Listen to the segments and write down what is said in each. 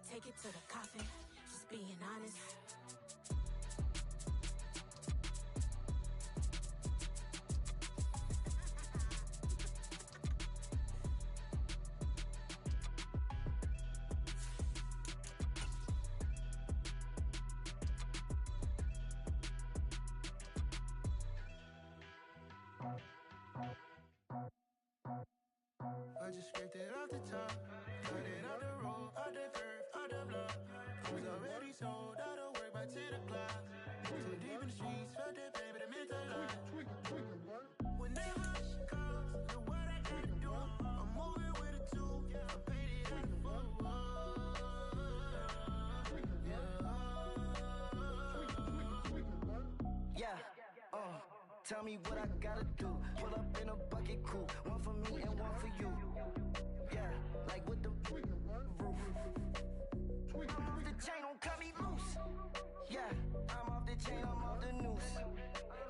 take it to the coffin, just being honest. I just scraped it off the top, cut it off the road, off the curve, off the block. I was already sold out of work by 10 o'clock. Too deep in the streets, felt that pain, but it meant a lot. When they rush calls, look what I gotta do. I'm moving with a two, I paid it out the full. Yeah, tell me what I gotta do. Pull up in a bucket crew, one for me and one for you. Yeah, like with the roof. I'm off the chain, don't cut me loose. Yeah, I'm off the chain, I'm off the noose.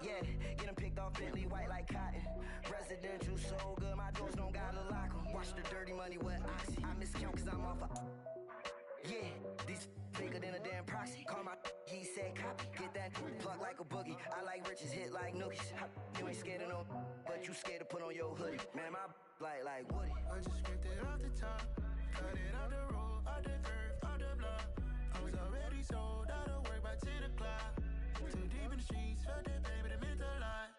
Yeah, getting picked off Bentley white like cotton. Residential so good, my doors don't gotta lock 'em. Watch the dirty money with Oxy. I miscount cause I'm off a. Yeah, these bigger than a damn proxy. Call my he said copy. Get that plug like a boogie. I like riches, hit like nookies. You ain't scared of no, but you scared to put on your hoodie. Man, my like Woody. I just scraped it off the top, cut it off the road, off the curve, off the block. I was already sold out of work by 10 o'clock. Too deep in the streets, felt that pain, but it meant a lot.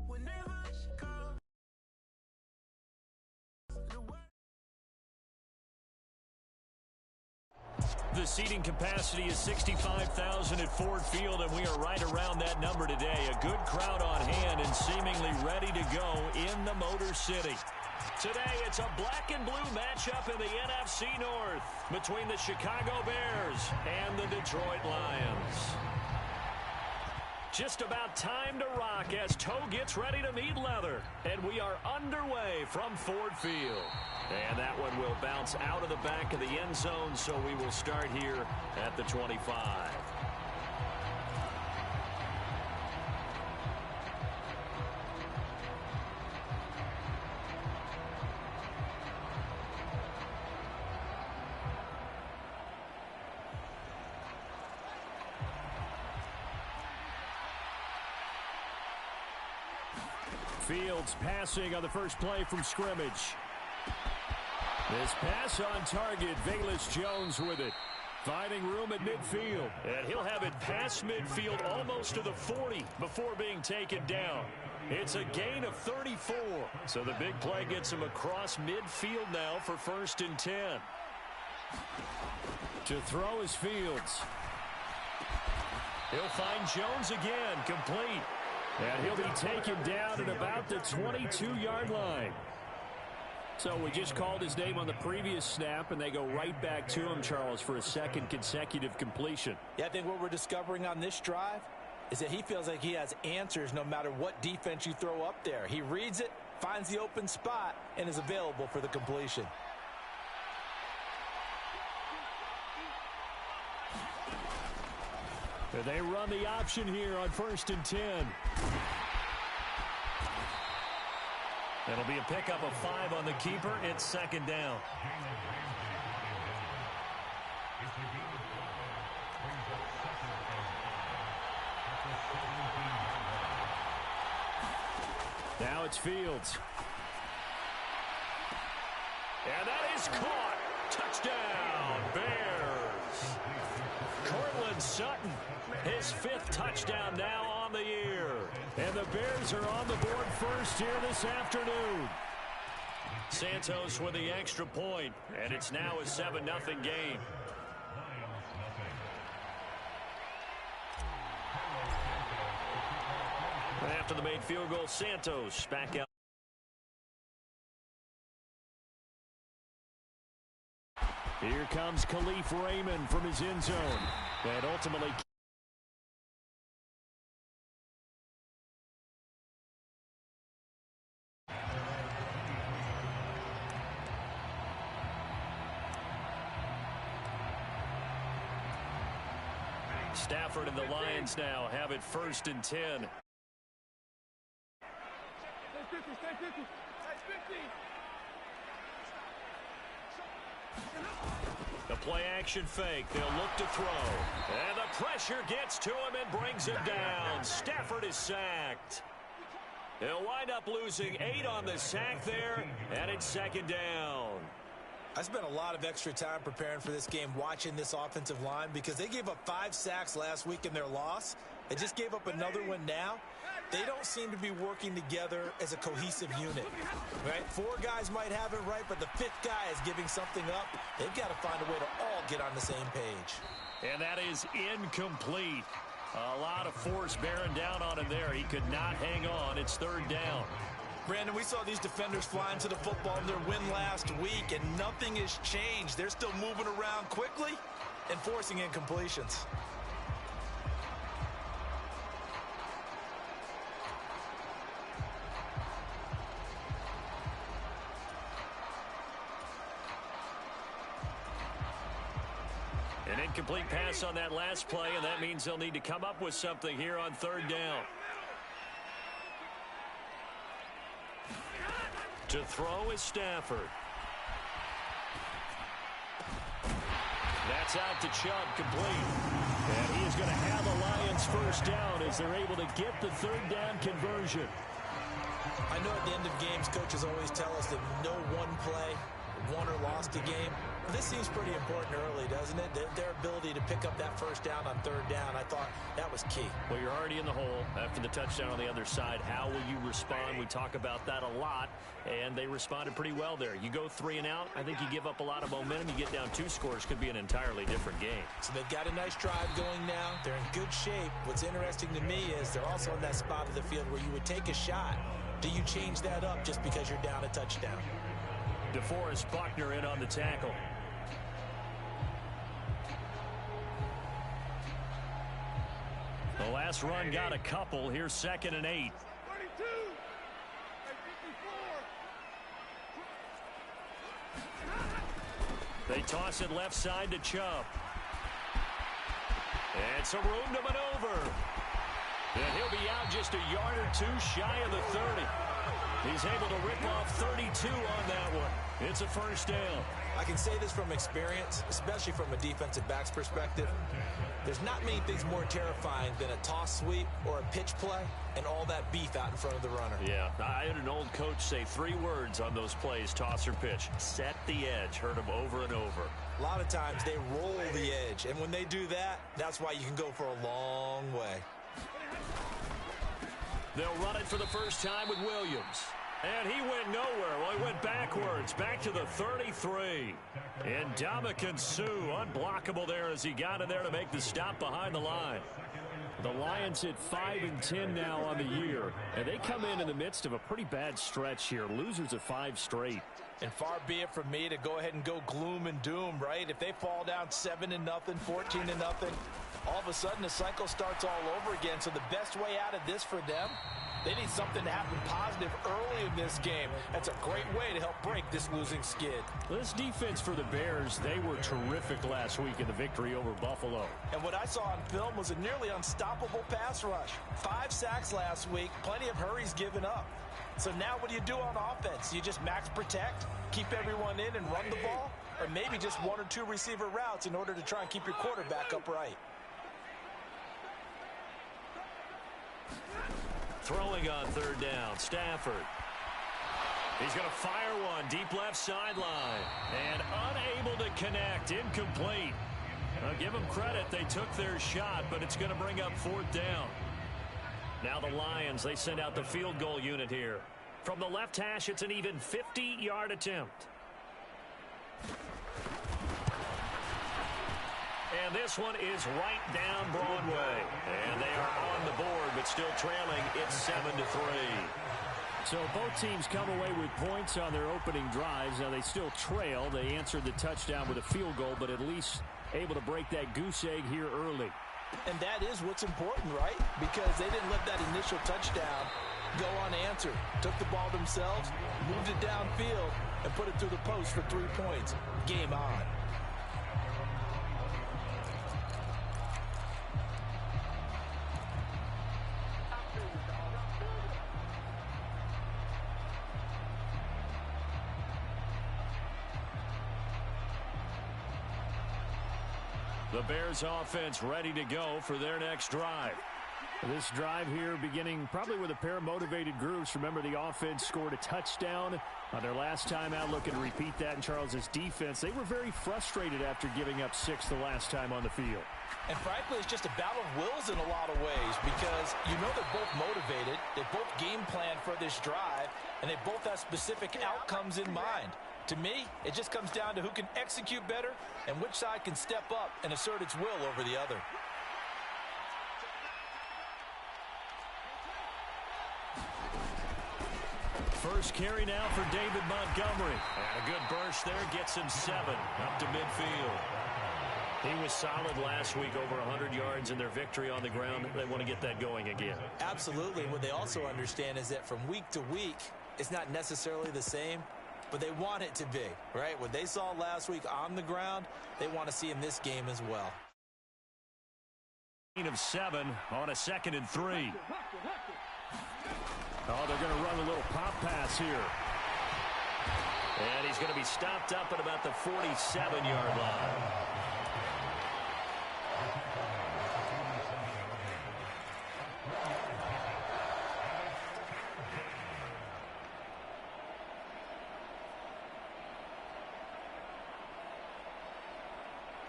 When they rush calls, The seating capacity is 65,000 at Ford Field, and we are right around that number today. A good crowd on hand and seemingly ready to go in the Motor City. Today, it's a black and blue matchup in the NFC North between the Chicago Bears and the Detroit Lions. Just about time to rock as Toe gets ready to meet leather. And we are underway from Ford Field. And that one will bounce out of the back of the end zone, so we will start here at the 25. Fields passing on the first play from scrimmage. This pass on target, Velus Jones with it. Finding room at midfield. And he'll have it past midfield almost to the 40 before being taken down. It's a gain of 34. So the big play gets him across midfield now for 1st and 10. To throw is Fields. He'll find Jones again, complete. And he'll be taken down at about the 22-yard line. So we just called his name on the previous snap, and they go right back to him, Charles, for a second consecutive completion. Yeah, I think what we're discovering on this drive is that he feels like he has answers no matter what defense you throw up there. He reads it, finds the open spot, and is available for the completion. They run the option here on 1st and 10. It'll be a pickup of 5 on the keeper. It's 2nd down. Now it's Fields. And that is caught. Touchdown, Bears. Cortland Sutton, his 5th touchdown now on the year. And the Bears are on the board first here this afternoon. Santos with the extra point, and it's now a 7-0 game. After the made field goal, Santos back out. Here comes Khalif Raymond from his end zone. And ultimately... Stafford and the Lions now have it 1st and 10. The play action fake. They'll look to throw. And the pressure gets to him and brings him down. Stafford is sacked. He'll wind up losing 8 on the sack there, and it's second down. I spent a lot of extra time preparing for this game watching this offensive line because they gave up 5 sacks last week in their loss. They just gave up another one now. They don't seem to be working together as a cohesive unit. Right? 4 guys might have it right, but the 5th guy is giving something up. They've got to find a way to all get on the same page. And that is incomplete. A lot of force bearing down on him there. He could not hang on. It's third down. Brandon, we saw these defenders flying to the football in their win last week, and nothing has changed. They're still moving around quickly and forcing incompletions. An incomplete pass on that last play, and that means they'll need to come up with something here on third down. To throw is Stafford. That's out to Chubb, complete. And he is going to have the Lions first down as they're able to get the third down conversion. I know at the end of games, coaches always tell us that no one play won or lost a game. This seems pretty important early, doesn't it? Their ability to pick up that first down on third down, I thought that was key. Well, you're already in the hole after the touchdown on the other side. How will you respond? We talk about that a lot, and they responded pretty well there. You go 3 and out, I think you give up a lot of momentum. You get down 2 scores, could be an entirely different game. So they've got a nice drive going now. They're in good shape. What's interesting to me is they're also in that spot of the field where you would take a shot. Do you change that up just because you're down a touchdown? DeForest Buckner in on the tackle. The last run got a couple. Here's 2nd and 8. They toss it left side to Chubb. And some room to maneuver. And he'll be out just a yard or 2 shy of the 30. He's able to rip off 32 on that one. It's a first down. I can say this from experience, especially from a defensive back's perspective. There's not many things more terrifying than a toss sweep or a pitch play and all that beef out in front of the runner. Yeah, I had an old coach say 3 words on those plays, toss or pitch. Set the edge. Heard him over and over. A lot of times they roll the edge, and when they do that, that's why you can go for a long way. They'll run it for the first time with Williams. And he went nowhere. Well, he went backwards, back to the 33. And Ndamukong Suh, unblockable there as he got in there to make the stop behind the line. The Lions at 5-10 now on the year. And they come in the midst of a pretty bad stretch here. Losers of 5 straight. And far be it from me to go ahead and go gloom and doom, right? If they fall down 7-0, 14-0, all of a sudden the cycle starts all over again. So the best way out of this for them, they need something to happen positive early in this game. That's a great way to help break this losing skid. This defense for the Bears, they were terrific last week in the victory over Buffalo. And what I saw on film was a nearly unstoppable pass rush. 5 sacks last week, plenty of hurries given up. So now what do you do on offense? You just max protect, keep everyone in and run the ball? Or maybe just 1 or 2 receiver routes in order to try and keep your quarterback upright? Throwing on third down, Stafford. He's going to fire one deep left sideline. And unable to connect, incomplete. I'll give them credit, they took their shot, but it's going to bring up 4th down. Now the Lions, they send out the field goal unit here. From the left hash, it's an even 50-yard attempt. And this one is right down Broadway. And they are on the board, but still trailing. It's 7-3. So both teams come away with points on their opening drives. Now they still trail. They answered the touchdown with a field goal, but at least able to break that goose egg here early. And that is what's important, right? Because they didn't let that initial touchdown go unanswered. Took the ball themselves, moved it downfield, and put it through the post for 3 points. Game on. The Bears offense ready to go for their next drive. This drive here beginning probably with a pair of motivated groups. Remember, the offense scored a touchdown on their last time out, looking to repeat that in Charles' defense. They were very frustrated after giving up 6 the last time on the field. And frankly, it's just a battle of wills in a lot of ways because you know they're both motivated, they both game plan for this drive, and they both have specific outcomes in mind. To me, it just comes down to who can execute better and which side can step up and assert its will over the other. First carry now for David Montgomery. And a good burst there gets him 7 up to midfield. He was solid last week, over 100 yards in their victory on the ground. They want to get that going again. Absolutely. What they also understand is that from week to week, it's not necessarily the same, but they want it to be, right? What they saw last week on the ground, they want to see in this game as well. Of 7 on a 2nd and 3. Oh, they're going to run a little pop pass here. And he's going to be stopped up at about the 47-yard line.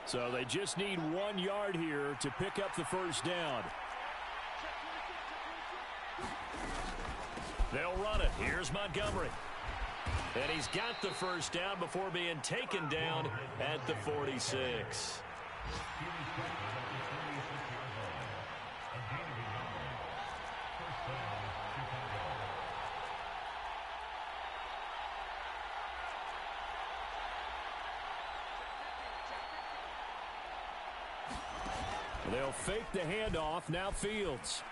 So they just need 1 yard here to pick up the first down. They'll run it. Here's Montgomery. And he's got the first down before being taken down at the 46. They'll fake the handoff. Now Fields.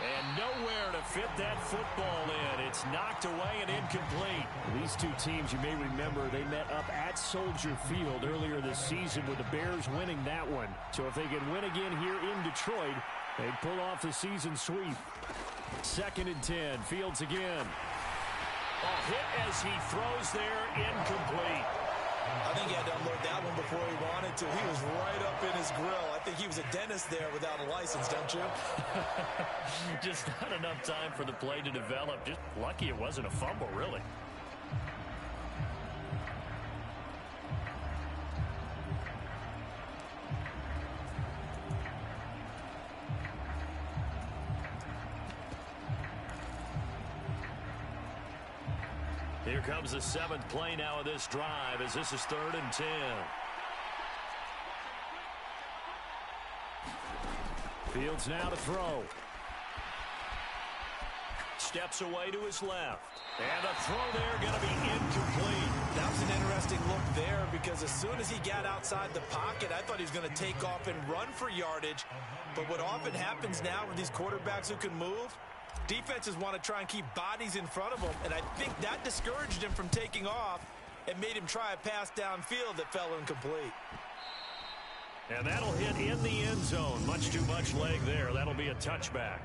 And nowhere to fit that football in. It's knocked away and incomplete. These two teams, you may remember, they met up at Soldier Field earlier this season with the Bears winning that one. So if they can win again here in Detroit, they'd pull off the season sweep. 2nd and 10. Fields again. A hit as he throws there, incomplete. I think he had to unload that one before he wanted to. He was right up in his grill. I think he was a dentist there without a license, don't you? Just not enough time for the play to develop. Just lucky it wasn't a fumble, really. Here comes the 7th play now of this drive as this is 3rd and 10. Fields now to throw. Steps away to his left. And a throw there going to be incomplete. That was an interesting look there because as soon as he got outside the pocket, I thought he was going to take off and run for yardage. But what often happens now with these quarterbacks who can move, defenses want to try and keep bodies in front of them, and I think that discouraged him from taking off and made him try a pass downfield that fell incomplete. And that'll hit in the end zone. Much too much leg there. That'll be a touchback.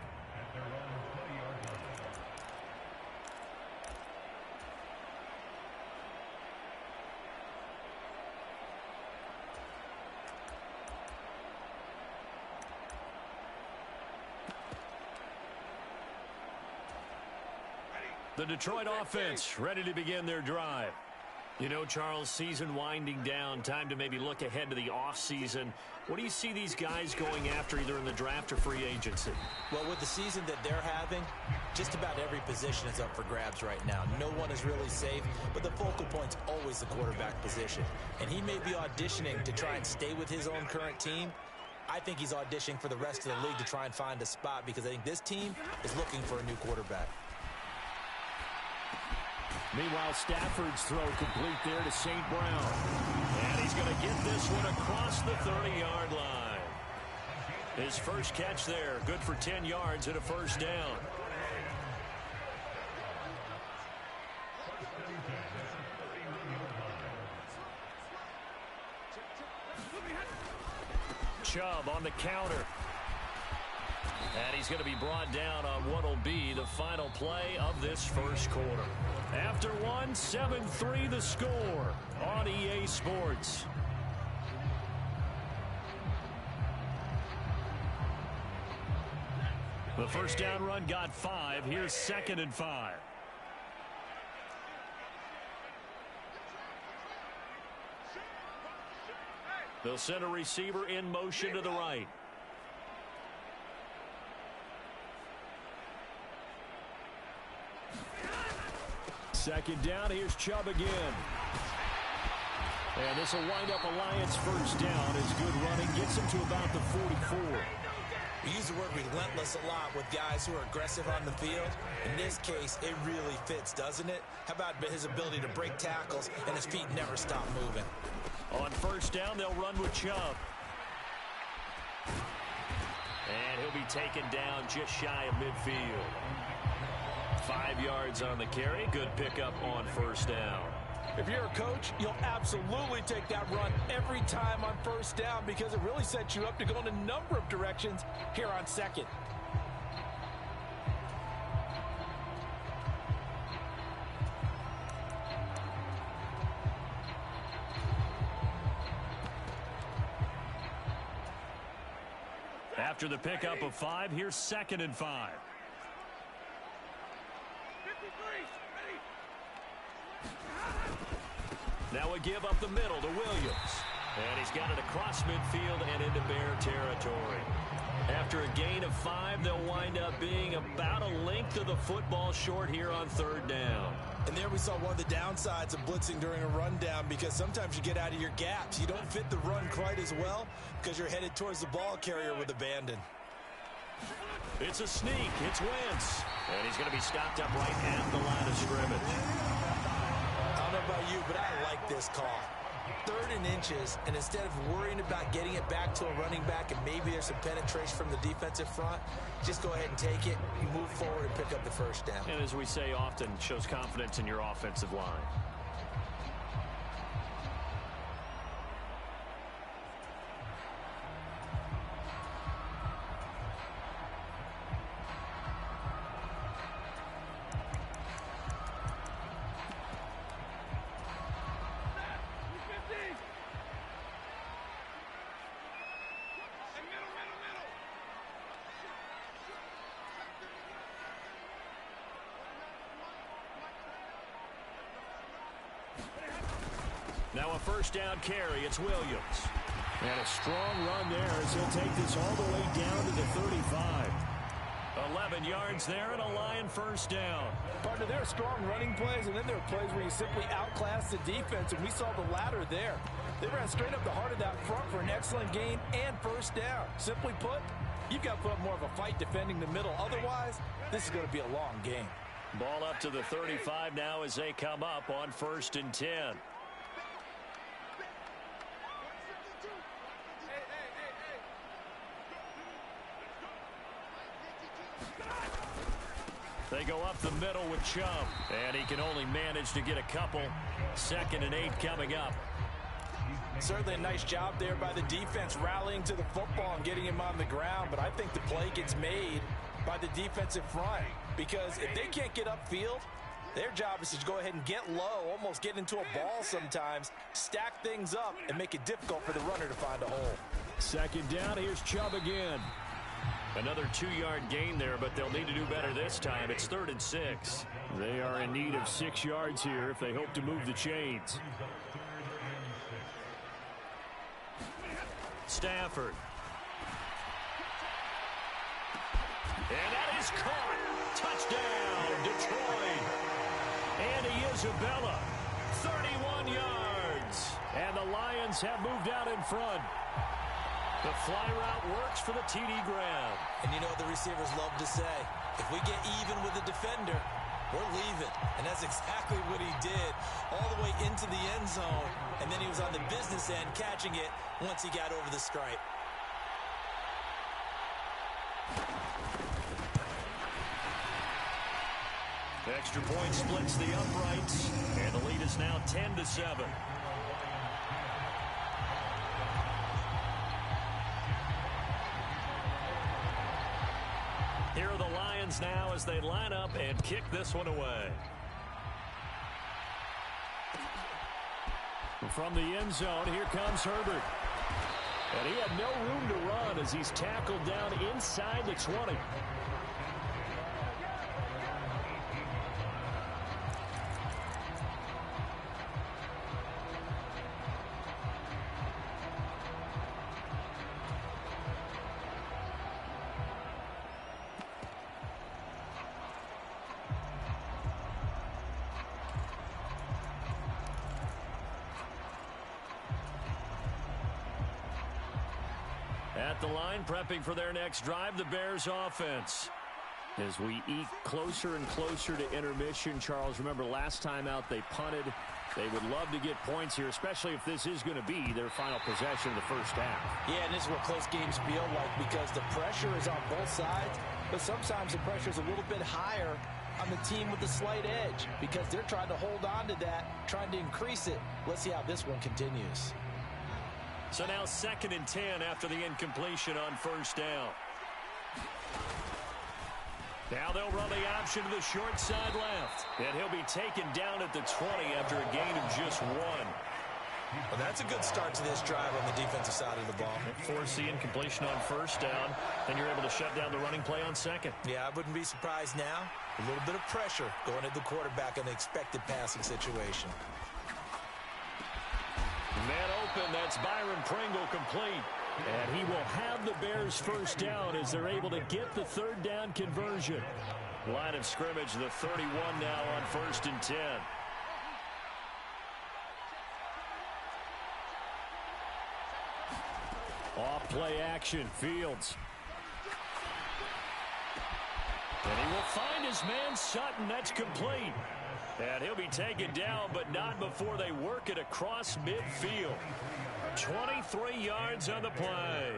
The Detroit offense ready to begin their drive. You know, Charles, season winding down, time to maybe look ahead to the offseason. What do you see these guys going after either in the draft or free agency? Well, with the season that they're having, just about every position is up for grabs right now. No one is really safe, but the focal point's always the quarterback position. And he may be auditioning to try and stay with his own current team. I think he's auditioning for the rest of the league to try and find a spot because I think this team is looking for a new quarterback. Meanwhile, Stafford's throw complete there to St. Brown. And he's going to get this one across the 30-yard line. His first catch there, good for 10 yards and a first down. Chubb on the counter. And he's going to be brought down on what will be the final play of this first quarter. After one, 7-3 the score on EA Sports. The first down run got 5. Here's 2nd and 5. They'll send a receiver in motion to the right. Second down, here's Chubb again. And this will wind up a Lions first down as good running gets him to about the 44. We use the word relentless a lot with guys who are aggressive on the field. In this case, it really fits, doesn't it? How about his ability to break tackles and his feet never stop moving? On first down, they'll run with Chubb. And he'll be taken down just shy of midfield. 5 yards on the carry. Good pickup on first down. If you're a coach, you'll absolutely take that run every time on first down because it really sets you up to go in a number of directions here on second. After the pickup of 5, here's 2nd and 5. Now a give up the middle to Williams. And he's got it across midfield and into Bear territory. After a gain of 5, they'll wind up being about a length of the football short here on 3rd down. And there we saw one of the downsides of blitzing during a rundown because sometimes you get out of your gaps. You don't fit the run quite as well because you're headed towards the ball carrier with abandon. It's a sneak. It's Wentz. And he's going to be stopped up right at the line of scrimmage. I don't know about you, but I like this call. 3rd and inches, and instead of worrying about getting it back to a running back and maybe there's some penetration from the defensive front, just go ahead and take it, you move forward and pick up the first down. And as we say often, shows confidence in your offensive line. Now a first down carry. It's Williams. And a strong run there as he'll take this all the way down to the 35. 11 yards there and a Lion first down. Partner, there are strong running plays, and then there are plays where you simply outclass the defense, and we saw the latter there. They ran straight up the heart of that front for an excellent gain and first down. Simply put, you've got to put up more of a fight defending the middle. Otherwise, this is going to be a long game. Ball up to the 35 now as they come up on 1st and 10. They go up the middle with Chubb, and he can only manage to get a couple. 2nd and 8 coming up. Certainly a nice job there by the defense rallying to the football and getting him on the ground, but I think the play gets made by the defensive front because if they can't get upfield, their job is to go ahead and get low, almost get into a ball sometimes, stack things up, and make it difficult for the runner to find a hole. 2nd down, here's Chubb again. Another 2-yard gain there, but they'll need to do better this time. It's 3rd and 6. They are in need of 6 yards here if they hope to move the chains. Stafford. And that is caught. Touchdown, Detroit. Andy Isabella, 31 yards. And the Lions have moved out in front. The fly route works for the TD grab. And you know what the receivers love to say? If we get even with the defender, we're leaving. And that's exactly what he did all the way into the end zone. And then he was on the business end catching it once he got over the stripe. The extra point splits the uprights. And the lead is now 10-7. as they line up and kick this one away. From the end zone, here comes Herbert. And he had no room to run as he's tackled down inside the 20. At the line, prepping for their next drive, the Bears offense. As we eke closer and closer to intermission, Charles, remember last time out they punted. They would love to get points here, especially if this is going to be their final possession of the first half. Yeah, and this is what close games feel like because the pressure is on both sides, but sometimes the pressure is a little bit higher on the team with the slight edge because they're trying to hold on to that, trying to increase it. Let's see how this one continues. So now 2nd and 10 after the incompletion on first down. Now they'll run the option to the short side left. And he'll be taken down at the 20 after a gain of just 1. Well, that's a good start to this drive on the defensive side of the ball. Force the incompletion on first down. Then you're able to shut down the running play on 2nd. Yeah, I wouldn't be surprised now. A little bit of pressure going at the quarterback in the expected passing situation. Man open, that's Byron Pringle complete. And he will have the Bears first down as they're able to get the 3rd down conversion. Line of scrimmage, the 31 now on 1st and 10. Off play action, Fields. And he will find his man Sutton. That's complete. And he'll be taken down, but not before they work it across midfield. 23 yards on the play.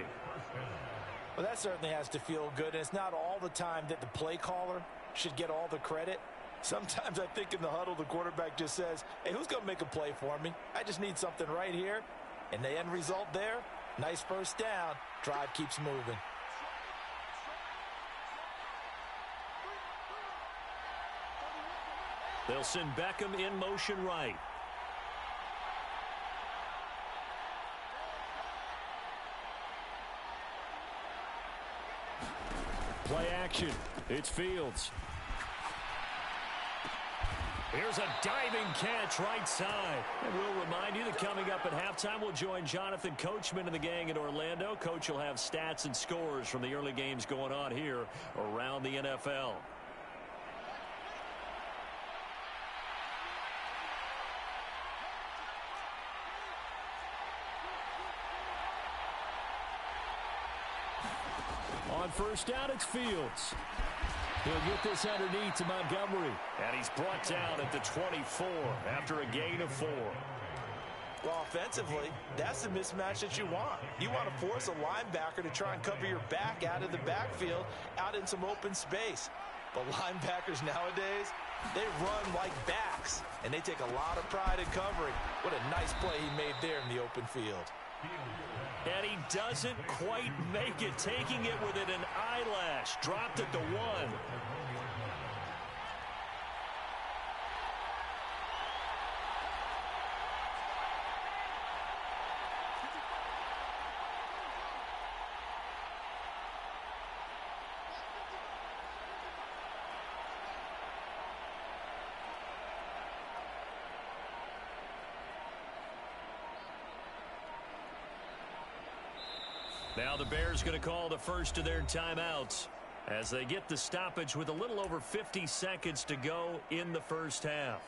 Well, that certainly has to feel good. And it's not all the time that the play caller should get all the credit. Sometimes I think in the huddle, the quarterback just says, hey, who's going to make a play for me? I just need something right here. And the end result there, nice first down. Drive keeps moving. They'll send Beckham in motion right. Play action. It's Fields. Here's a diving catch right side. And we'll remind you that coming up at halftime, we'll join Jonathan Coachman and the gang in Orlando. Coach will have stats and scores from the early games going on here around the NFL. On first down, it's Fields. He'll get this underneath to Montgomery. And he's brought down at the 24 after a gain of 4. Well, offensively, that's the mismatch that you want. You want to force a linebacker to try and cover your back out of the backfield, out in some open space. But linebackers nowadays, they run like backs, and they take a lot of pride in covering. What a nice play he made there in the open field. And he doesn't quite make it, taking it within an eyelash. Dropped at the 1. Now the Bears going to call the first of their timeouts as they get the stoppage with a little over 50 seconds to go in the first half.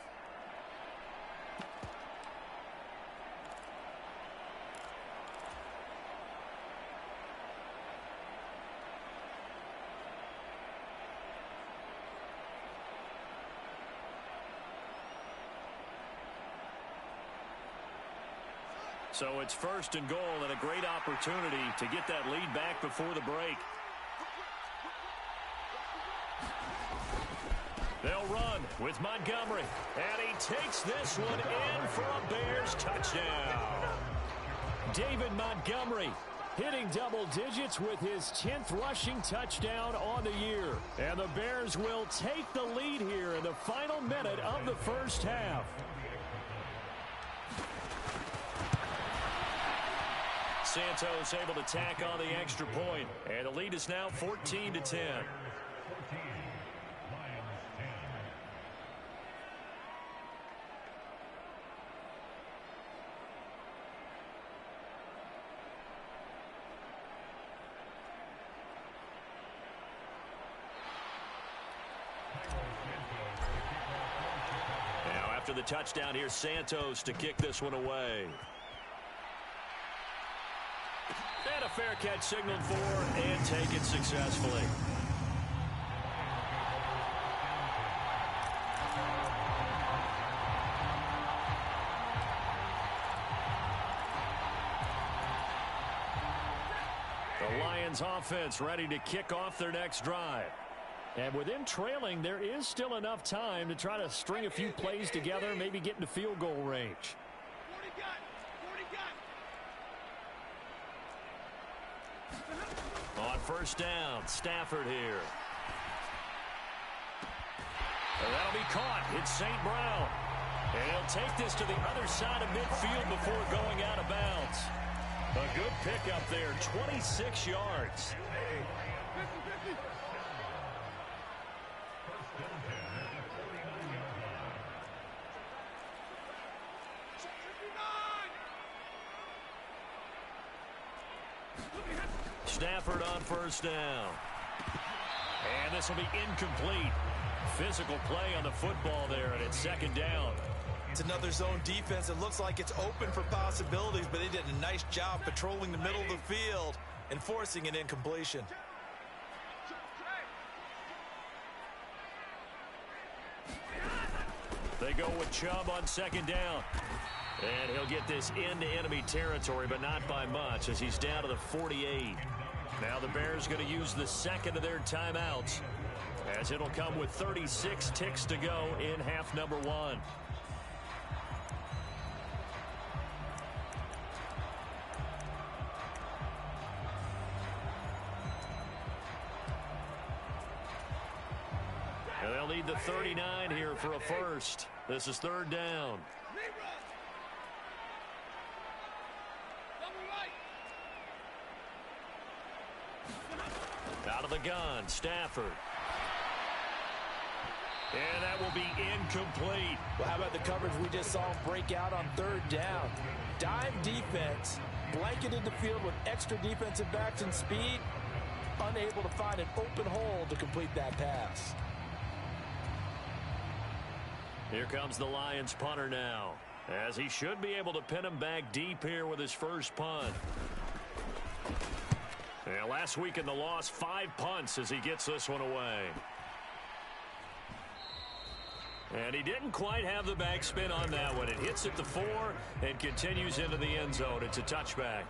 So it's 1st and goal and a great opportunity to get that lead back before the break. They'll run with Montgomery. And he takes this one in for a Bears touchdown. David Montgomery hitting double digits with his 10th rushing touchdown on the year. And the Bears will take the lead here in the final minute of the first half. Santos able to tack on the extra point, and the lead is now 14-10. Now after the touchdown, here's Santos to kick this one away. And a fair catch signaled for and taken successfully. The Lions offense ready to kick off their next drive. And with them trailing, there is still enough time to try to string a few plays together, maybe get into field goal range. On first down, Stafford here. And that'll be caught. It's St. Brown. And he'll take this to the other side of midfield before going out of bounds. A good pickup there, 26 yards. Stafford on first down. And this will be incomplete. Physical play on the football there, and it's second down. It's another zone defense. It looks like it's open for possibilities, but they did a nice job patrolling the middle of the field and forcing an incompletion. They go with Chubb on second down. And he'll get this into enemy territory, but not by much, as he's down to the 48. Now the Bears going to use the second of their timeouts, as it'll come with 36 ticks to go in half number one. And they'll need the 39 here for a first. This is third down. Out of the gun, Stafford. And that will be incomplete. Well, how about the coverage we just saw him break out on third down? Dime defense, blanketed the field with extra defensive backs and speed, unable to find an open hole to complete that pass. Here comes the Lions punter now, as he should be able to pin him back deep here with his first punt. Yeah, last week in the loss, 5 punts as he gets this one away. And he didn't quite have the backspin on that one. It hits at the 4 and continues into the end zone. It's a touchback.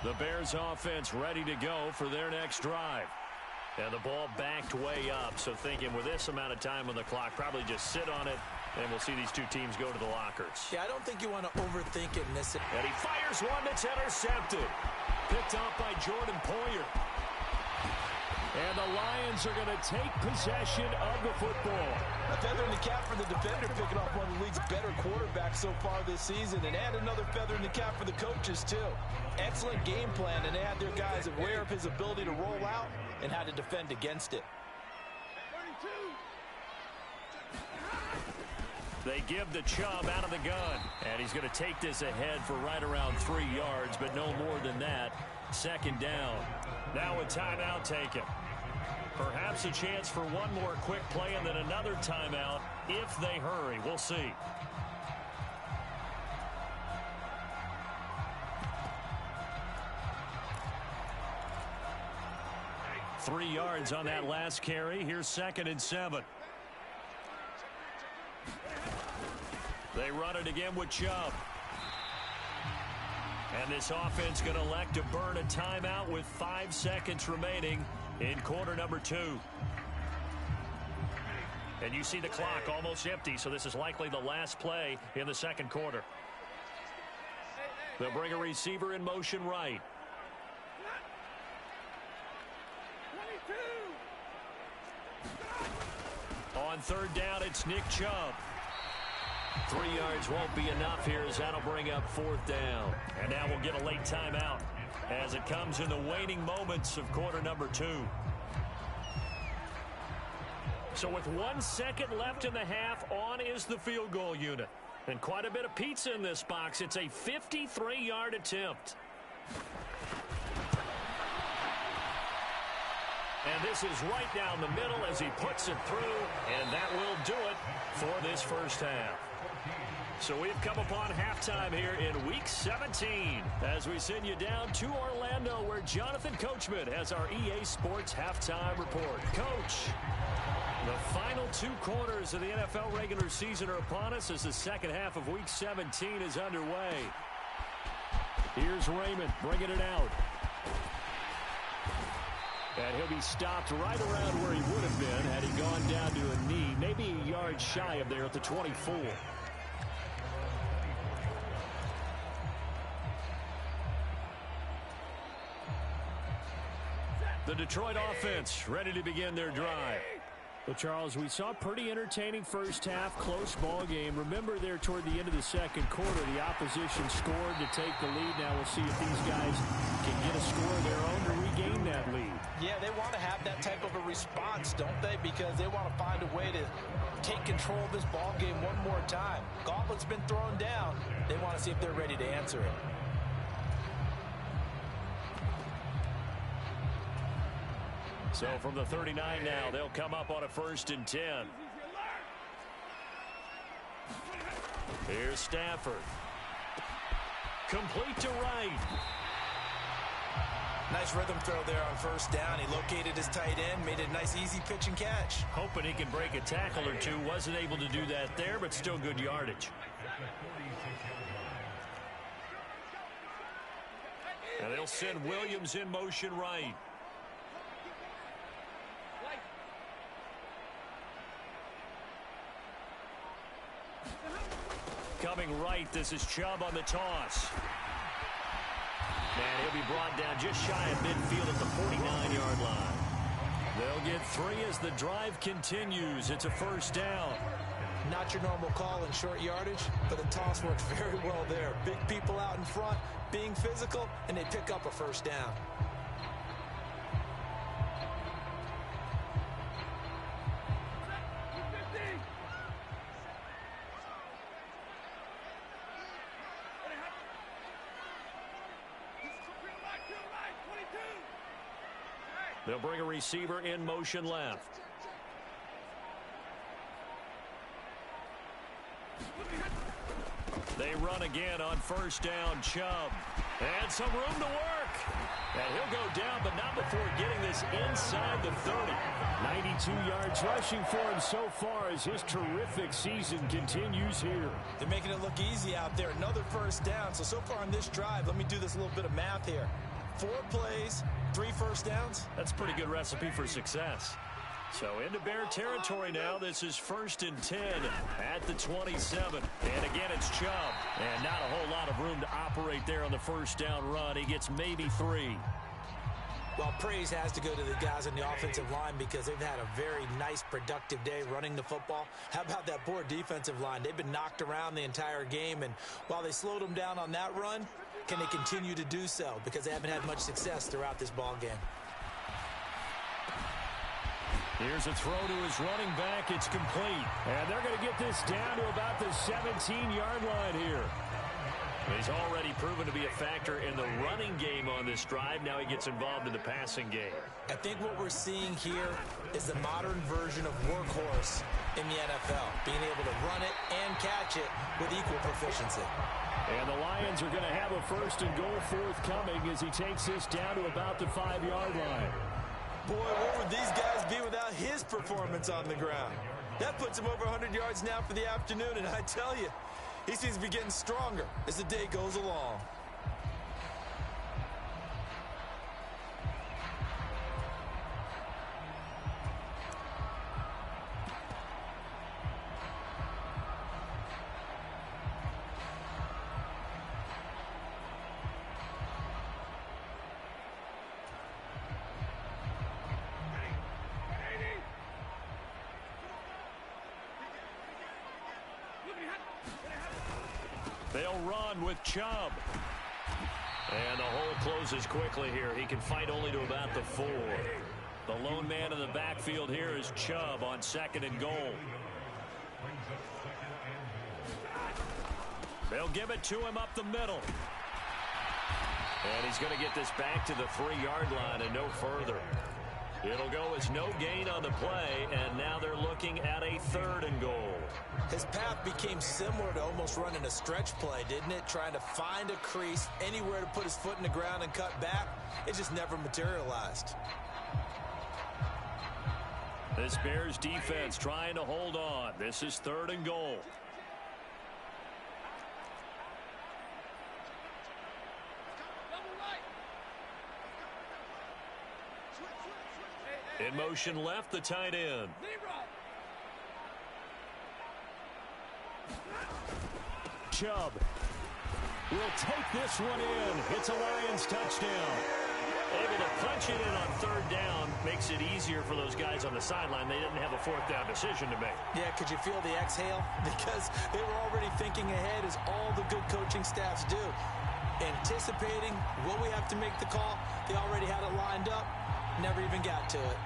The Bears offense ready to go for their next drive. And the ball backed way up, so thinking with this amount of time on the clock, probably just sit on it, and we'll see these two teams go to the lockers. Yeah, I don't think you want to overthink it in this. And he fires one that's intercepted. Picked off by Jordan Poyer. And the Lions are going to take possession of the football. A feather in the cap for the defender, picking off one of the league's better quarterbacks so far this season, and add another feather in the cap for the coaches, too. Excellent game plan, and they had their guys aware of his ability to roll out and how to defend against it. They give the Chubb out of the gun, and he's going to take this ahead for right around 3 yards, but no more than that. Second down. Now a timeout taken. Perhaps a chance for one more quick play and then another timeout if they hurry. We'll see. "3 yards on that last carry. Here's 2nd and 7. They run it again with Chubb. And this offense going to elect to burn a timeout with 5 seconds remaining in quarter number 2. And you see the clock almost empty, so this is likely the last play in the second quarter. They'll bring a receiver in motion right. On third down, it's Nick Chubb. 3 yards won't be enough here as that'll bring up fourth down. And now we'll get a late timeout as it comes in the waning moments of quarter number 2. So with 1 second left in the half, on is the field goal unit. And quite a bit of pizza in this box. It's a 53-yard attempt. And this is right down the middle as he puts it through, and that will do it for this first half. So we've come upon halftime here in Week 17 as we send you down to Orlando where Jonathan Coachman has our EA Sports Halftime Report. Coach, the final 2 quarters of the NFL regular season are upon us as the second half of Week 17 is underway. Here's Raymond bringing it out. And he'll be stopped right around where he would have been had he gone down to a knee, maybe a yard shy of there at the 24. The Detroit offense ready to begin their drive. Well, Charles, we saw a pretty entertaining first half, close ball game. Remember there toward the end of the second quarter, the opposition scored to take the lead. Now we'll see if these guys can get a score of their own to regain that lead. Yeah, they want to have that type of a response, don't they? Because they want to find a way to take control of this ball game one more time. Gauntlet's been thrown down. They want to see if they're ready to answer it. So from the 39 now, they'll come up on a 1st and 10. Here's Stafford. Complete to Wright. Nice rhythm throw there on first down. He located his tight end, made a nice easy pitch and catch. Hoping he can break a tackle or two. Wasn't able to do that there, but still good yardage. And they'll send Williams in motion right. Coming right, this is Chubb on the toss. And he'll be brought down just shy of midfield at the 49-yard line. They'll get 3 as the drive continues. It's a first down. Not your normal call in short yardage, but the toss worked very well there. Big people out in front, being physical, and they pick up a first down. They'll bring a receiver in motion left. They run again on first down. Chubb. And some room to work. And he'll go down, but not before getting this inside the 30. 92 yards rushing for him so far as his terrific season continues here. They're making it look easy out there. Another first down. So far on this drive, let me do this little bit of math here. 4 plays, 3 first downs. That's a pretty good recipe for success. So into Bear territory now. This is 1st and 10 at the 27. And again, it's Chubb. And not a whole lot of room to operate there on the first down run. He gets maybe 3. Well, praise has to go to the guys on the offensive line because they've had a very nice, productive day running the football. How about that poor defensive line? They've been knocked around the entire game, and while they slowed them down on that run, can they continue to do so? Because they haven't had much success throughout this ball game. Here's a throw to his running back. It's complete. And they're going to get this down to about the 17-yard line here. He's already proven to be a factor in the running game on this drive. Now he gets involved in the passing game. I think what we're seeing here is the modern version of workhorse in the NFL, being able to run it and catch it with equal proficiency. And the Lions are going to have a 1st and goal forthcoming as he takes this down to about the 5-yard line. Boy, what would these guys be without his performance on the ground? That puts him over 100 yards now for the afternoon, and I tell you, He seems to be getting stronger as the day goes along. They'll run with Chubb. And the hole closes quickly here. He can fight only to about the 4. The lone man in the backfield here is Chubb on 2nd and goal. They'll give it to him up the middle. And he's going to get this back to the 3-yard line and no further. It'll go as no gain on the play, and now they're looking at a 3rd and goal. His path became similar to almost running a stretch play, didn't it? Trying to find a crease, anywhere to put his foot in the ground and cut back. It just never materialized. This Bears defense trying to hold on. This is 3rd and goal. In motion left, the tight end. Chubb will take this one in. It's a Lions touchdown. Able to punch it in on 3rd down makes it easier for those guys on the sideline. They didn't have a 4th down decision to make. Yeah, could you feel the exhale? Because they were already thinking ahead, as all the good coaching staffs do. Anticipating, will we have to make the call? They already had it lined up. Never even got to it.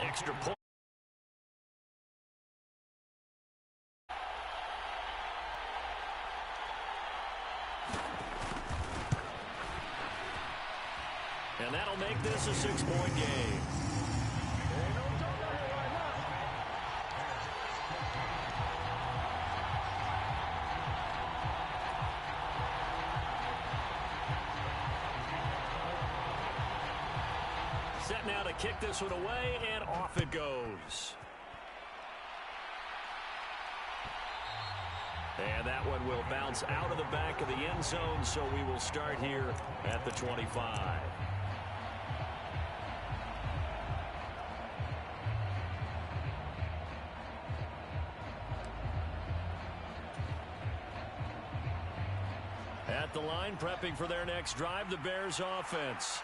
Extra point. And that'll make this a 6-point game. Set now to kick this one away, and off it goes. And that one will bounce out of the back of the end zone, so we will start here at the 25. At the line, prepping for their next drive, the Bears offense.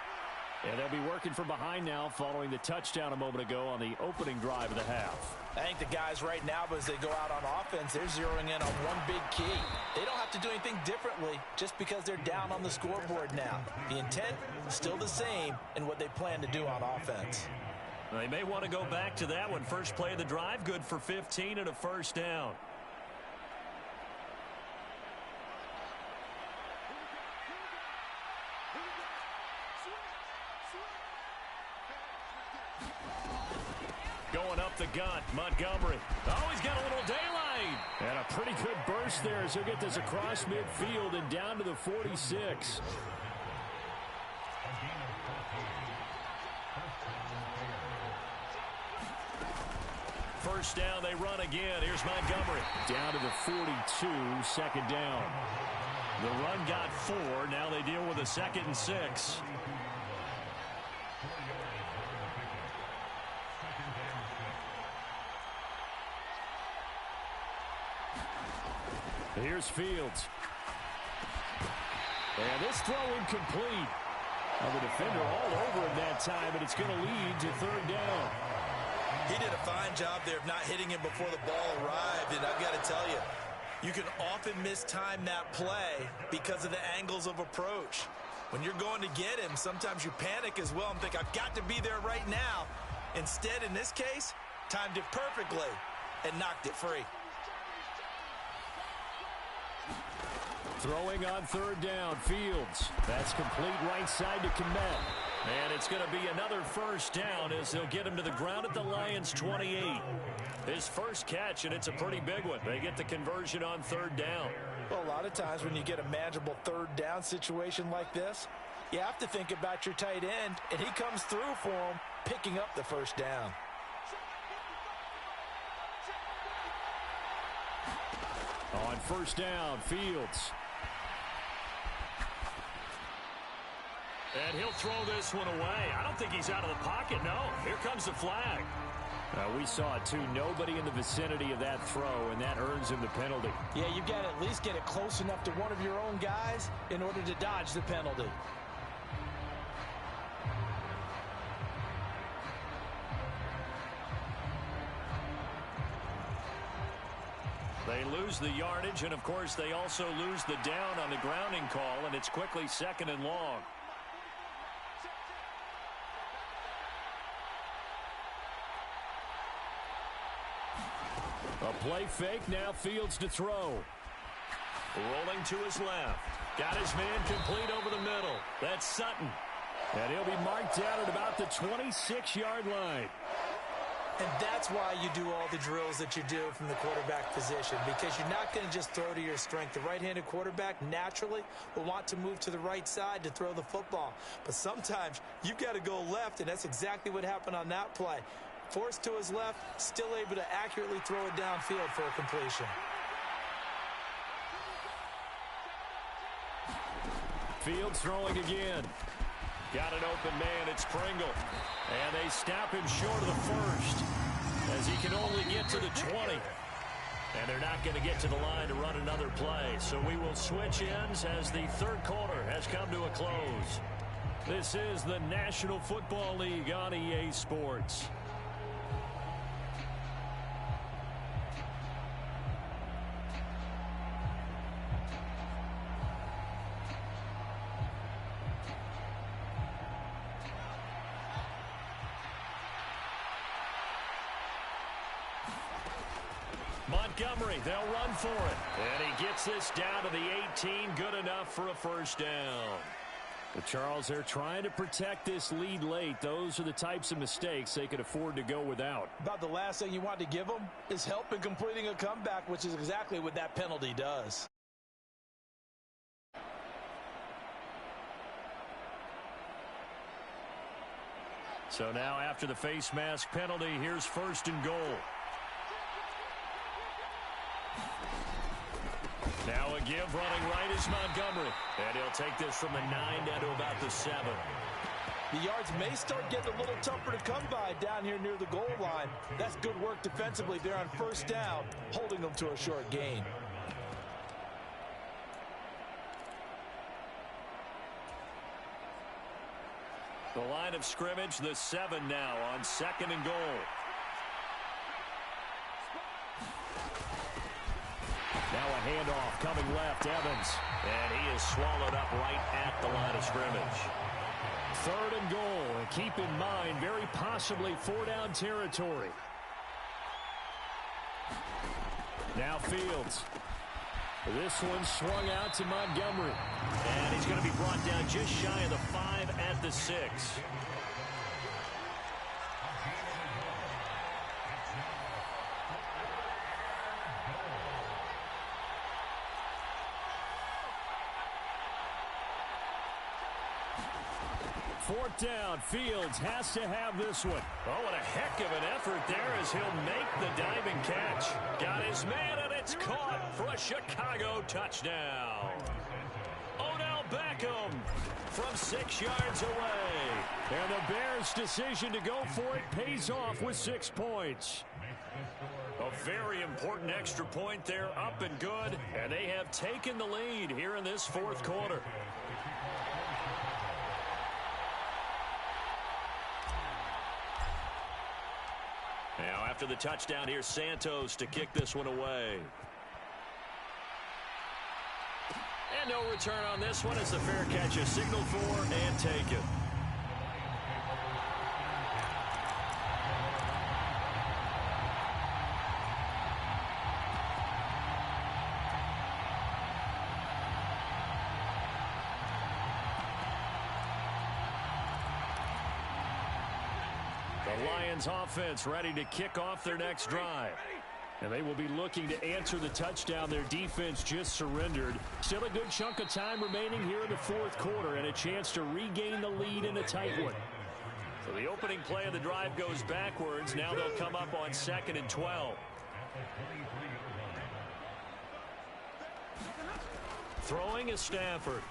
And they'll be working from behind now following the touchdown a moment ago on the opening drive of the half. I think the guys right now, as they go out on offense, they're zeroing in on one big key. They don't have to do anything differently just because they're down on the scoreboard now. The intent is still the same in what they plan to do on offense. They may want to go back to that one. First play of the drive, good for 15 and a 1st down. Going up the gut, Montgomery. Oh, he's got a little daylight. And a pretty good burst there as he'll get this across midfield and down to the 46. First down, they run again. Here's Montgomery. Down to the 42, 2nd down. The run got 4. Now they deal with a 2nd and 6. Here's Fields. And this throw incomplete. The defender all over him that time, and it's going to lead to 3rd down. He did a fine job there of not hitting him before the ball arrived, and I've got to tell you, you can often mistime that play because of the angles of approach. When you're going to get him, sometimes you panic as well and think, I've got to be there right now. Instead, in this case, timed it perfectly and knocked it free. Throwing on 3rd down, Fields. That's complete right side to Kmet. And it's going to be another 1st down as they'll get him to the ground at the Lions' 28. His first catch, and it's a pretty big one. They get the conversion on 3rd down. Well, a lot of times when you get a manageable 3rd down situation like this, you have to think about your tight end, and he comes through for him, picking up the 1st down. On first down, Fields. And he'll throw this one away. I don't think he's out of the pocket, no. Here comes the flag. We saw it, too. Nobody in the vicinity of that throw, and that earns him the penalty. Yeah, you've got to at least get it close enough to one of your own guys in order to dodge the penalty. They lose the yardage, and, of course, they also lose the down on the grounding call, and it's quickly 2nd and long. A play fake, now Fields to throw. Rolling to his left. Got his man complete over the middle. That's Sutton. And he'll be marked down at about the 26-yard line. And that's why you do all the drills that you do from the quarterback position, because you're not going to just throw to your strength. The right-handed quarterback naturally will want to move to the right side to throw the football. But sometimes you've got to go left, and that's exactly what happened on that play. Forced to his left, still able to accurately throw it downfield for a completion. Fields throwing again. Got an open man, it's Pringle. And they stop him short of the first, as he can only get to the 20. And they're not going to get to the line to run another play. So we will switch ends as the third quarter has come to a close. This is the National Football League on EA Sports. Montgomery, they'll run for it. And he gets this down to the 18, good enough for a first down. But Charles, they're trying to protect this lead late. Those are the types of mistakes they could afford to go without. About the last thing you want to give them is help in completing a comeback, which is exactly what that penalty does. So now after the face mask penalty, here's 1st and goal. Now a give running right is Montgomery. And he'll take this from the 9 down to about the 7. The yards may start getting a little tougher to come by down here near the goal line. That's good work defensively there on first down, holding them to a short gain. The line of scrimmage, the 7 now on 2nd and goal. Now a handoff coming left, Evans. And he is swallowed up right at the line of scrimmage. 3rd and goal. And keep in mind, very possibly 4-down territory. Now Fields. This one swung out to Montgomery. And he's going to be brought down just shy of the 5 at the 6. Fourth down, Fields has to have this one. Oh, what a heck of an effort there as he'll make the diving catch. Got his man, and it's caught for a Chicago touchdown. Odell Beckham from 6 yards away. And the Bears' decision to go for it pays off with 6 points. A very important extra point there, up and good. And they have taken the lead here in this 4th quarter. Now, after the touchdown, here's Santos to kick this one away. And no return on this one as the fair catch is signaled for and taken. The Lions offense ready to kick off their next drive. And they will be looking to answer the touchdown their defense just surrendered. Still a good chunk of time remaining here in the 4th quarter and a chance to regain the lead in a tight one. So the opening play of the drive goes backwards. Now they'll come up on 2nd and 12. Throwing is Stafford.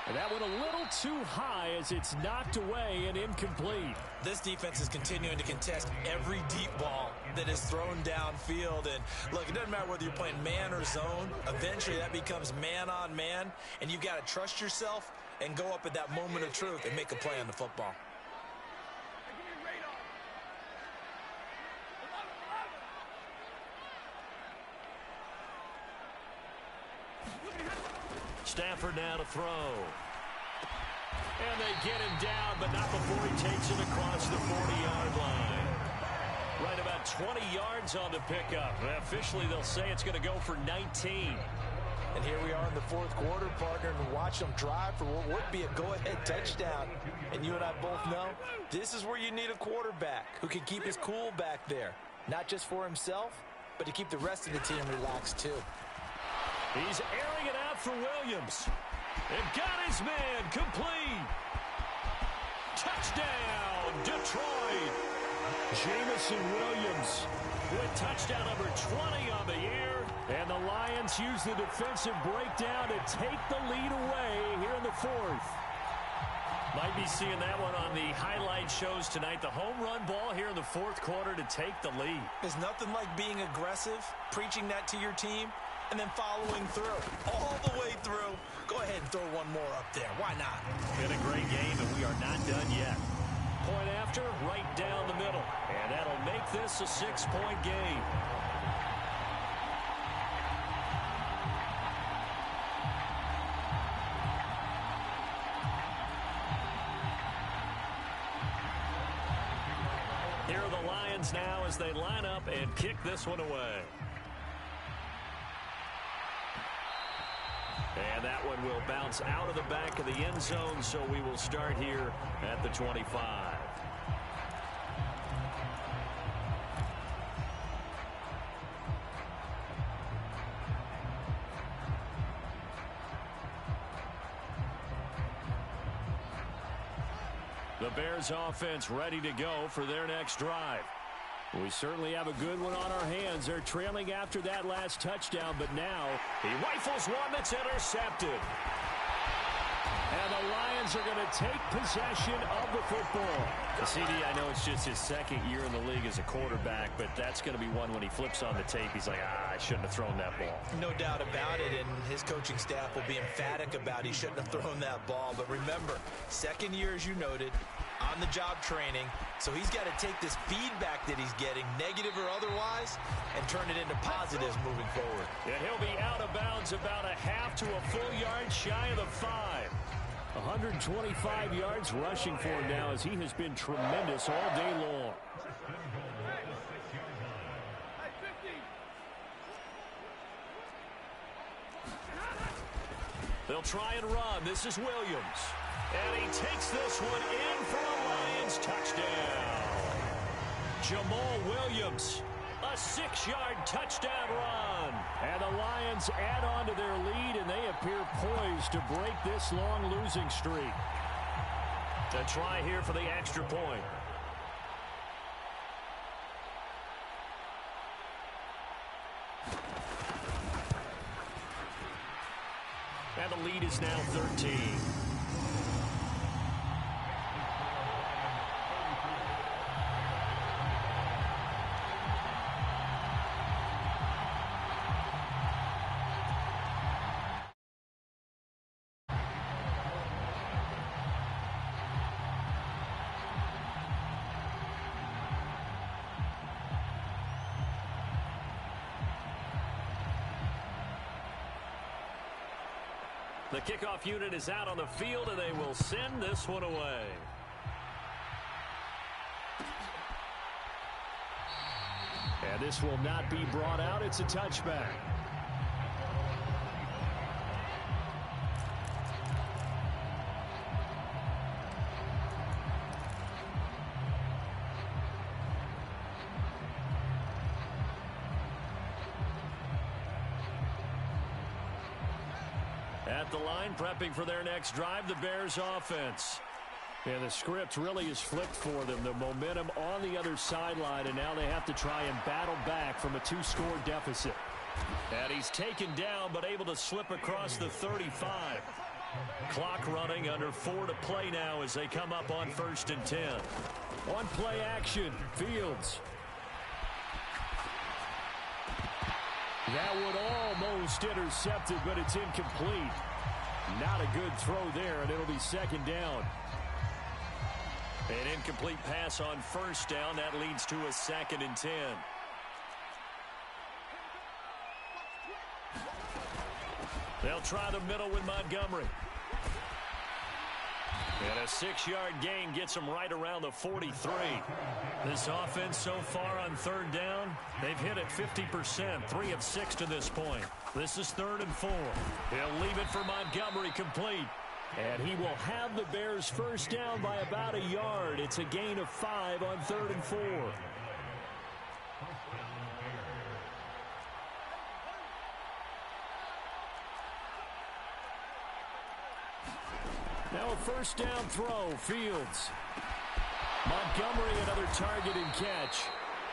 And that went a little too high as it's knocked away and incomplete. This defense is continuing to contest every deep ball that is thrown downfield. And look, it doesn't matter whether you're playing man or zone. Eventually that becomes man on man. And you've got to trust yourself and go up at that moment of truth and make a play on the football. Stafford now to throw. And they get him down, but not before he takes it across the 40-yard line. Right about 20 yards on the pickup. And officially, they'll say it's going to go for 19. And here we are in the fourth quarter, partner, and watch them drive for what would be a go-ahead touchdown. And you and I both know this is where you need a quarterback who can keep his cool back there. Not just for himself, but to keep the rest of the team relaxed, too. He's airing it out for Williams. And got his man complete. Touchdown, Detroit. Jameson Williams with touchdown number 20 on the year. And the Lions use the defensive breakdown to take the lead away here in the fourth. Might be seeing that one on the highlight shows tonight. The home run ball here in the fourth quarter to take the lead. There's nothing like being aggressive, preaching that to your team, and then following through, all the way through. Go ahead and throw one more up there. Why not? Been a great game, and we are not done yet. Point after, right down the middle. And that'll make this a 6-point game. Here are the Lions now as they line up and kick this one away. And that one will bounce out of the back of the end zone, so we will start here at the 25. The Bears offense ready to go for their next drive. We certainly have a good one on our hands. They're trailing after that last touchdown, but now he rifles one that's intercepted. And the Lions are going to take possession of the football. CD, I know it's just his second year in the league as a quarterback, but that's going to be one when he flips on the tape. He's like, I shouldn't have thrown that ball. No doubt about it, and his coaching staff will be emphatic about he shouldn't have thrown that ball. But remember, second year, as you noted, on-the-job training, so he's got to take this feedback that he's getting, negative or otherwise, and turn it into positives moving forward. And he'll be out of bounds about a half to a full yard shy of the 5. 125 yards rushing for him now as he has been tremendous all day long. They'll try and run. This is Williams. And he takes this one in for a Lions touchdown. Jamal Williams, a 6-yard touchdown run. And the Lions add on to their lead, and they appear poised to break this long losing streak. To try here for the extra point. And the lead is now 13. The kickoff unit is out on the field, and they will send this one away. And this will not be brought out. It's a touchback. At the line, prepping for their next drive, the Bears offense. And the script really is flipped for them. The momentum on the other sideline, and now they have to try and battle back from a 2-score deficit. And he's taken down but able to slip across the 35. Clock running, under 4 to play now as they come up on 1st and 10. On play action, Fields. That one almost intercepted, but it's incomplete. Not a good throw there, and it'll be 2nd down. An incomplete pass on 1st down. That leads to a 2nd and 10. They'll try the middle with Montgomery. And a 6-yard gain gets them right around the 43. This offense so far on 3rd down, they've hit it 50%, 3 of 6 to this point. This is 3rd and 4. He'll leave it for Montgomery complete. And he will have the Bears 1st down by about a yard. It's a gain of 5 on 3rd and 4. Now a 1st down throw, Fields. Montgomery, another target and catch.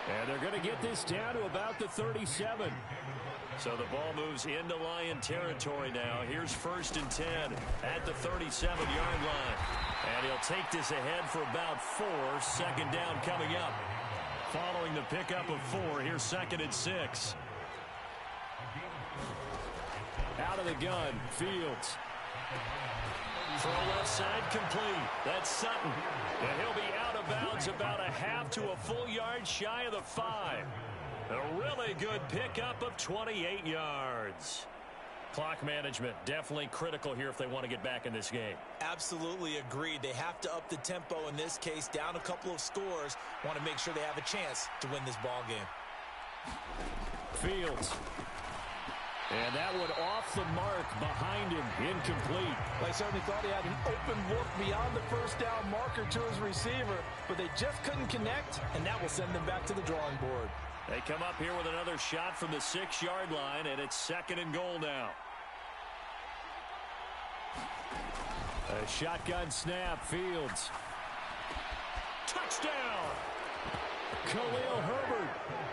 And they're going to get this down to about the 37. So the ball moves into Lion territory now. Here's 1st and 10 at the 37-yard line. And he'll take this ahead for about 4. 2nd down coming up. Following the pickup of 4, here's 2nd and 6. Out of the gun, Fields. Throw left side complete. That's Sutton. And he'll be out of bounds about a half to a full yard shy of the 5. A really good pickup of 28 yards. Clock management definitely critical here if they want to get back in this game. Absolutely agreed. They have to up the tempo in this case. Down a couple of scores. Want to make sure they have a chance to win this ball game. Fields. And that one off the mark behind him. Incomplete. Well, I certainly thought he had an open look beyond the 1st down marker to his receiver, but they just couldn't connect, and that will send them back to the drawing board. They come up here with another shot from the 6-yard line, and it's 2nd and goal now. A shotgun snap, Fields. Touchdown! Khalil Herbert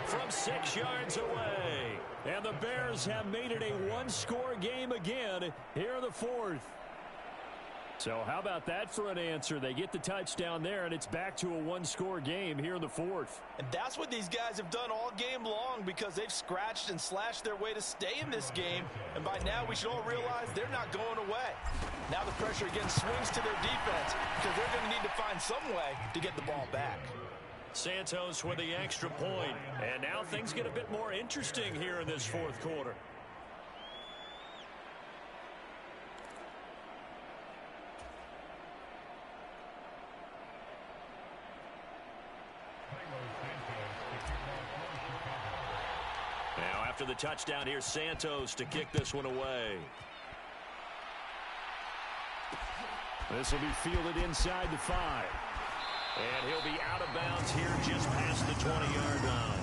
from 6 yards away. And the Bears have made it a 1-score game again here in the 4th. So how about that for an answer? They get the touchdown there, and it's back to a 1-score game here in the 4th. And that's what these guys have done all game long because they've scratched and slashed their way to stay in this game. And by now, we should all realize they're not going away. Now the pressure again swings to their defense because they're going to need to find some way to get the ball back. Santos with the extra point. And now things get a bit more interesting here in this 4th quarter. Now after the touchdown, here's Santos to kick this one away. This will be fielded inside the 5. And he'll be out of bounds here just past the 20-yard line.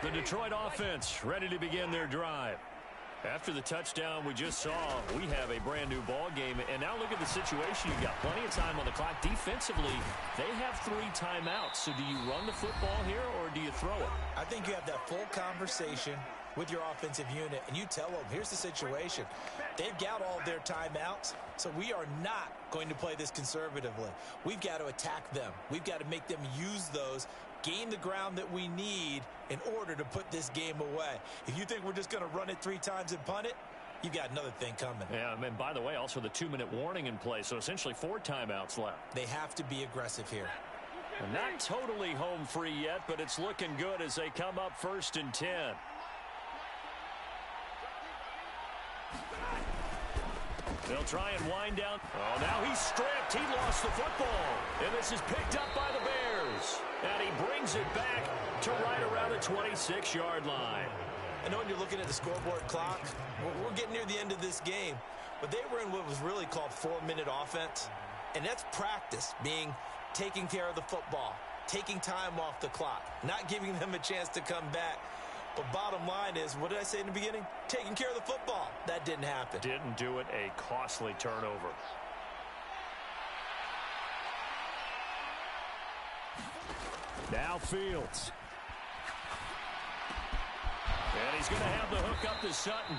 The Detroit offense ready to begin their drive. After the touchdown we just saw, we have a brand new ball game. And now look at the situation. You've got plenty of time on the clock. Defensively, they have 3 timeouts. So do you run the football here or do you throw it? I think you have that full conversation with your offensive unit, and you tell them, here's the situation. They've got all of their timeouts, so we are not going to play this conservatively. We've got to attack them. We've got to make them use those, gain the ground that we need in order to put this game away. If you think we're just going to run it 3 times and punt it, you've got another thing coming. Yeah, and by the way, also the 2-minute warning in play, so essentially 4 timeouts left. They have to be aggressive here. And not totally home free yet, but it's looking good as they come up 1st and 10. They'll try and wind down. Oh, now he's stripped. He lost the football. And this is picked up by the Bears. And he brings it back to right around the 26-yard line. I know when you're looking at the scoreboard clock, we're getting near the end of this game. But they were in what was really called 4-minute offense. And that's practice, being taking care of the football, taking time off the clock, not giving them a chance to come back. But bottom line is, what did I say in the beginning? Taking care of the football. That didn't happen. Didn't do it. A costly turnover. Now Fields. And he's going to have the hook up to Sutton.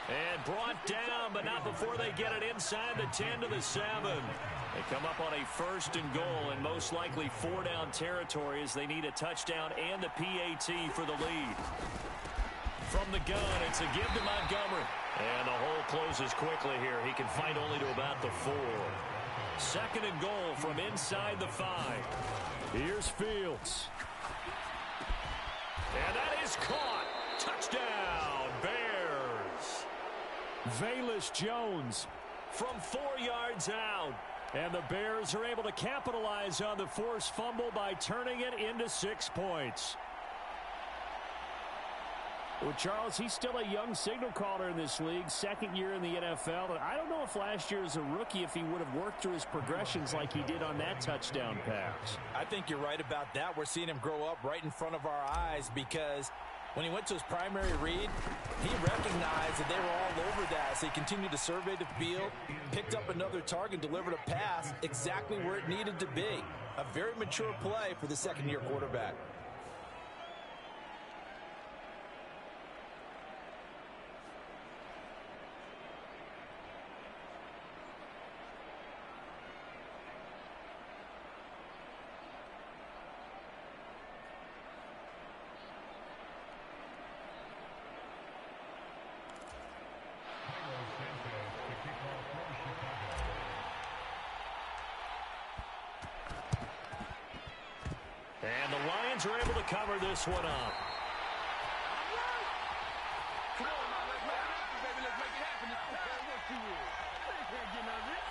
And brought down, but not before they get it inside the 10 to the 7. They come up on a 1st and goal, and most likely 4-down territory as they need a touchdown and the PAT for the lead. From the gun, it's a give to Montgomery. And the hole closes quickly here. He can fight only to about the 4. 2nd and goal from inside the 5. Here's Fields. And that is caught. Touchdown, Bears. Velus Jones from 4 yards out. And the Bears are able to capitalize on the forced fumble by turning it into 6 points. Well, Charles, he's still a young signal caller in this league, 2nd year in the NFL. And I don't know if last year as a rookie, if he would have worked through his progressions like he did on that touchdown pass. I think you're right about that. We're seeing him grow up right in front of our eyes because when he went to his primary read, he recognized that they were all over that. So he continued to survey the field, picked up another target, delivered a pass exactly where it needed to be. A very mature play for the 2nd-year quarterback. And the Lions are able to cover this one up. Come on, man, let's make it happen, baby. Let's make it happen. I don't care what you is. They can't get none of this.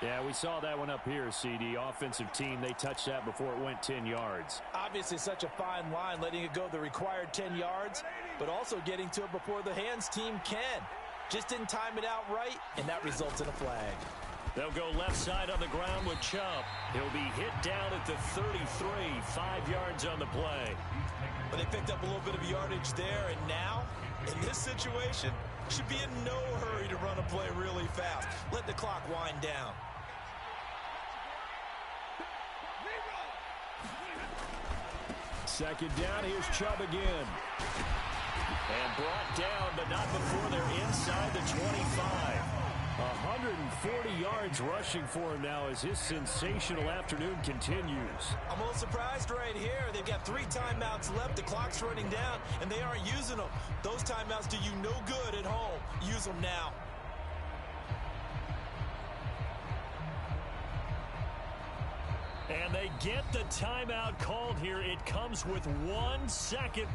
Yeah, we saw that one up here, CD. Offensive team, they touched that before it went 10 yards. Obviously such a fine line, letting it go the required 10 yards, but also getting to it before the hands team can. Just didn't time it out right, and that results in a flag. They'll go left side on the ground with Chubb. He'll be hit down at the 33, 5 yards on the play. But they picked up a little bit of yardage there, and now, in this situation, should be in no hurry to run a play really fast. Let the clock wind down. Second down, here's Chubb again. And brought down, but not before they're inside the 25. 140 yards rushing for him now as his sensational afternoon continues. I'm a little surprised right here. They've got 3 timeouts left. The clock's running down, and they aren't using them. Those timeouts do you no good at home. Use them now. And they get the timeout called here. It comes with 1 second.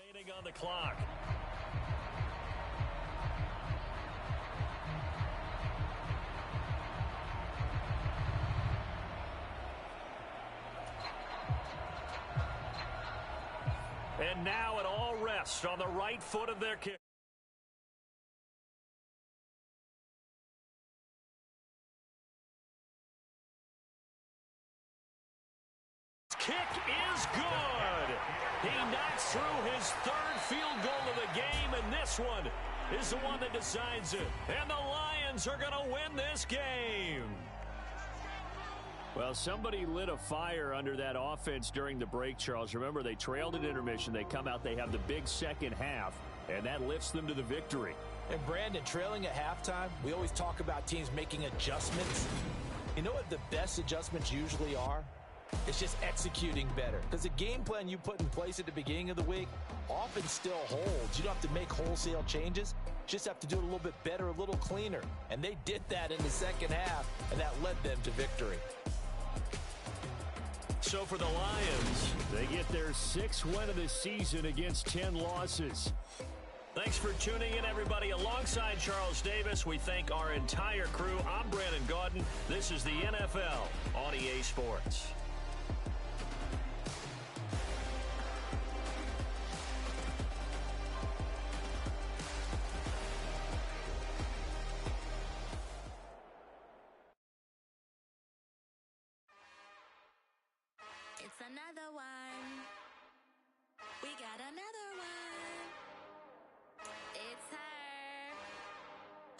remaining on the clock. And now it all rests on the right foot of their kick. Kick is good. He knocks through his third field goal of the game, and this one is the one that decides it. And the Lions are going to win this game. Well, somebody lit a fire under that offense during the break, Charles. Remember, they trailed at intermission. They come out, they have the big second half, and that lifts them to the victory. And Brandon, trailing at halftime, we always talk about teams making adjustments. You know what the best adjustments usually are? It's just executing better. Because the game plan you put in place at the beginning of the week often still holds. You don't have to make wholesale changes. You just have to do it a little bit better, a little cleaner. And they did that in the second half, and that led them to victory. So for the Lions, they get their 6th win of the season against 10 losses. Thanks for tuning in, everybody. Alongside Charles Davis, we thank our entire crew. I'm Brandon Gaudin. This is the NFL on EA Sports. It's another one. We got another one. It's her.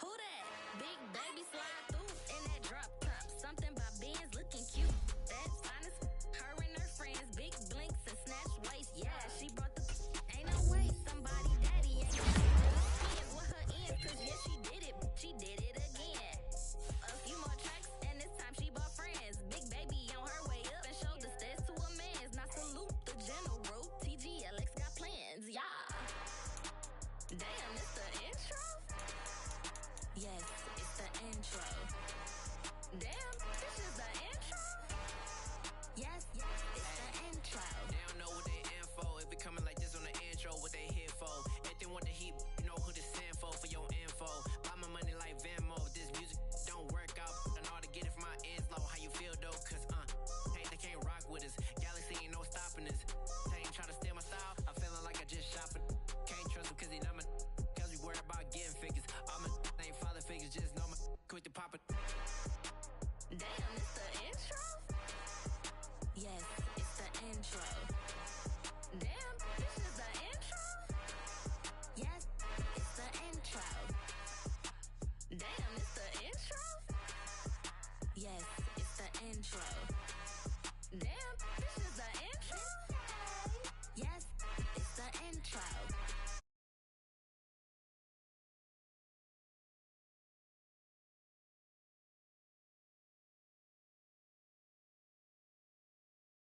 Who that? Big baby slide through in that drop top. Something about Benz looking cute. That's honest. Her and her friends, big blinks and snatch waist. Yeah, she brought the. Ain't no way somebody daddy ain't ends with her ends. Cause yeah, she did it. She did it again. A few more tracks and this time she bought friends. Big baby on her way up and showed the stairs to a man's. Now salute the general. TGLX got plans. Yeah. Damn, it's the intro? Yes, it's the intro. Damn, this is the intro? Yes, it's the intro. They don't know what they info. If it coming like this on the intro, what they here for? Everything want the heat, you know who to send for your info. Buy my money like Venmo. This music don't work out. I know how to get it from my ends low. How you feel though? Cause they can't rock with us. Galaxy ain't no stopping us. They ain't trying to steal my style. I'm feeling like I just shot for. Can't trust him cause he not my. Cause we worried about getting figures. All my ain't father figures. Just know my quick to pop it. Damn, it's the intro? Yes, it's the intro. Damn, this is the intro? Yes, it's the intro. Damn, it's the intro? Yes, it's the intro.